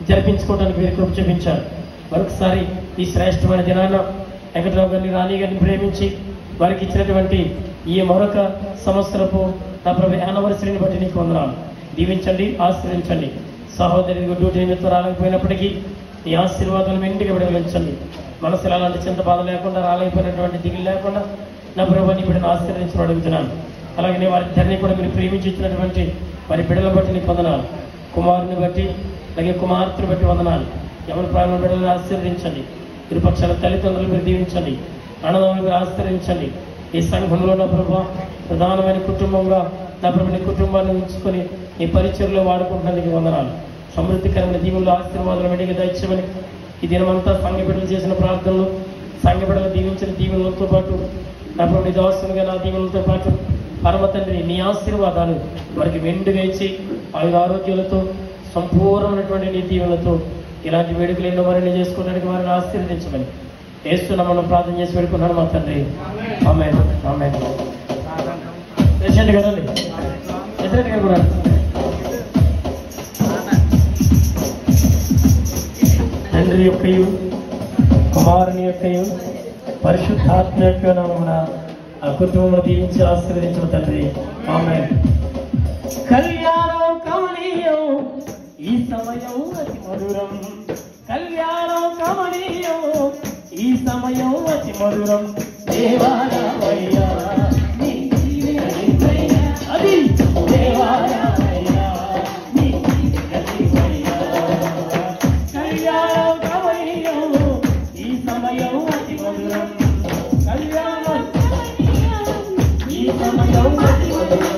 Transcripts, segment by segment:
జరిపించుకోవడానికి మీరు కృప చూపించారు. మరొకసారి ఈ శ్రేష్టమైన దినాన వెంకటరావు గారిని, రాణి గారిని ప్రేమించి వారికి ఇచ్చినటువంటి ఈ మరొక సంవత్సరపు నా ప్రభు యానివర్సరీని బట్టి నీకు వందనాలు. దీవించండి, ఆశీర్వదించండి. సహోదరి డ్యూటీ నిమిత్తం రాలేకపోయినప్పటికీ ఈ ఆశీర్వాదాలు మెండుగా విడవలించండి. మనసులో అలాంటి చింత బాధ లేకుండా, రాలేకపోయినటువంటి దిగులు లేకుండా నా ప్రభుని బిడ్డను ఆశీర్వదించడం అడుగుతున్నాను. అలాగే వారిద్దరిని కూడా మీరు ప్రేమించి ఇచ్చినటువంటి వారి బిడ్డల బట్టి నీకు వందనాలు. కుమారుని బట్టి, అలాగే కుమార్తెను బట్టి వందనాలు. ఎవరి ప్రాణ బిడ్డలను ఆశీర్వదించండి. ఇరుపక్షాల తల్లిదండ్రులు మీరు దీవించండి. ఆనందాలను మీరు ఆశీర్వదించండి. ఈ సంఘంలో నా ప్రభు ప్రధానమైన కుటుంబంగా నా ప్రభుని కుటుంబాన్ని ఉంచుకొని ఈ పరిచయలో వాడుకుంటున్నందుకు వందనాలు. సమృద్ధికరమైన దీవుల్లో ఆశీర్వాదాలు వెంటనే దయచేయమని ఈ దినమంతా సంఘ బిడ్డలు చేసిన ప్రార్థనలు, సంఘ బిడ్డలు దీవించిన దీవులతో పాటు నా ప్రభుని దాసునిగా నా దీవులతో పాటు పరమ తండ్రి నీ ఆశీర్వాదాలు వారికి మెండుగా ఇచ్చి ఆయుధ ఆరోగ్యాలతో సంపూర్ణమైనటువంటి నీ దీవులతో ఇలాంటి వేడుకలు ఎన్నో మరిన్ని చేసుకోవడానికి వారిని ఆశీర్వదించమని వేస్తున్నాం. మనం ప్రార్థన చేసి పెడుకున్నాను మా తండ్రి. ఆమేన్, ఆమేన్. పేషెంట్ కదండి, ఎదురెట్ కూడా తండ్రి యొక్కయు కుమారుని యొక్కయు పరిశుద్ధాత్మ యొక్క నామమున ఆ కుటుంబం దీవించి ఆశీర్వదించిన తండ్రి. ఆమేన్. కళ్యాణం కమనీయం ఈ సమయం అతి మధురం, కళ్యాణం కమనీయం ఈ సమయం అతి మధురం. దేవాలయ అది దేవాలయ కళ్యాణం కమనీయం ఈ సమయం అతి మధురం, కళ్యాణం ఈ సమయం అతి మధురం.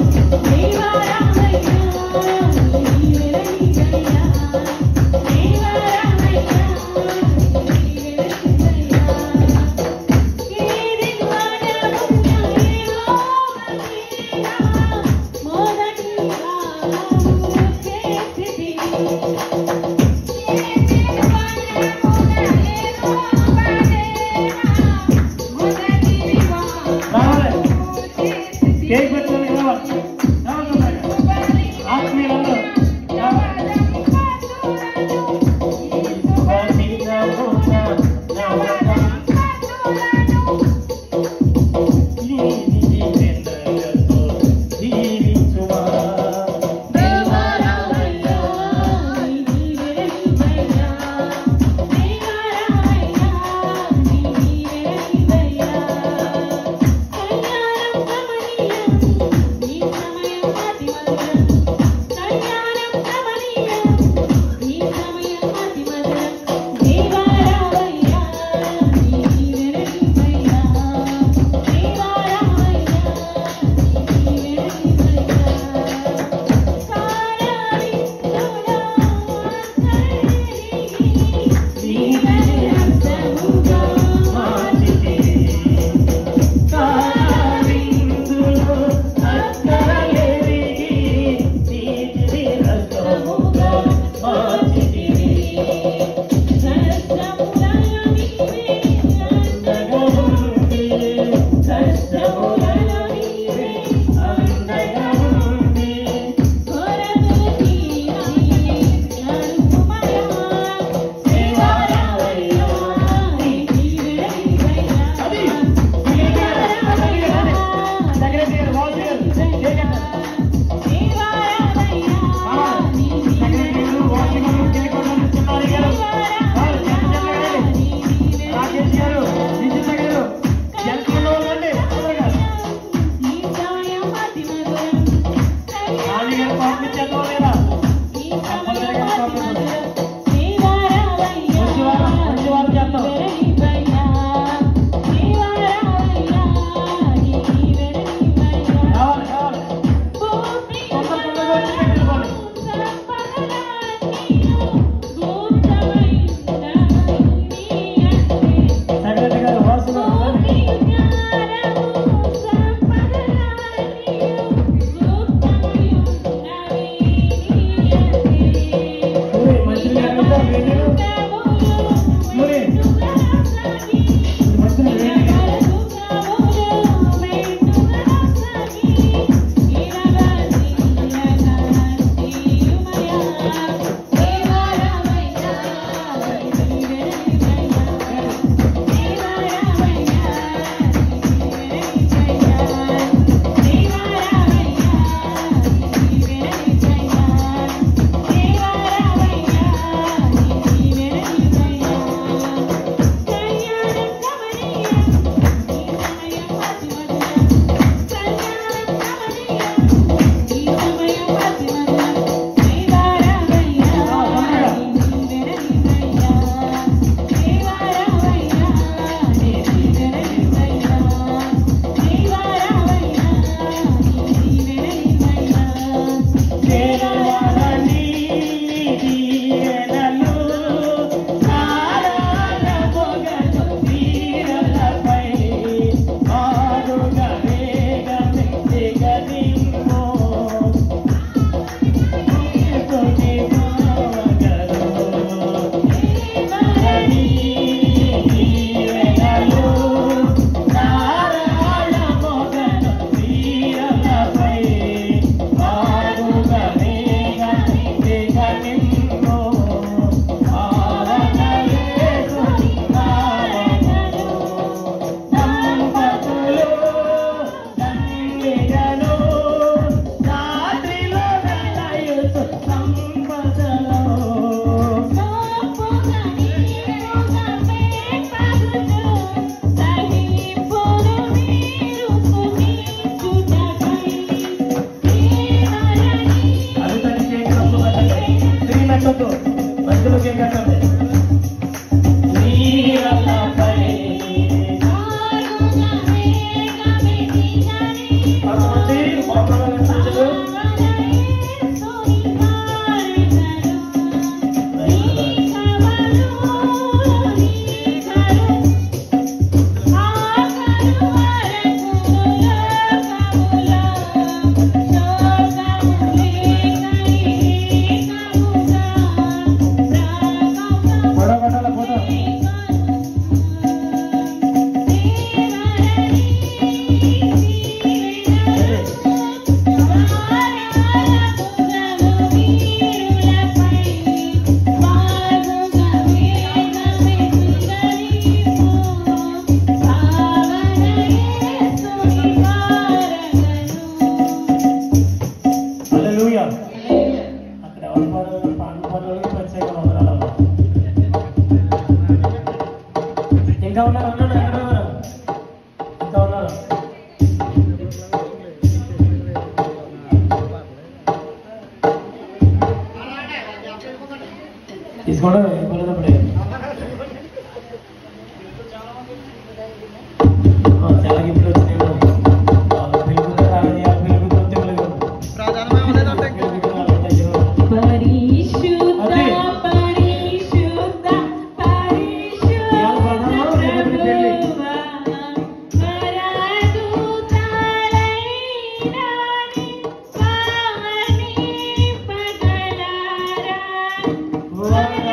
మధ్యలోకి ఏం కట్టండి ఇంకా ఉన్నారు ఇంకా ఉన్నారు తీసుకోవడం ఇవ్వలేదప్పుడే చాలా గిఫ్ట్లు వచ్చినాయి Wow.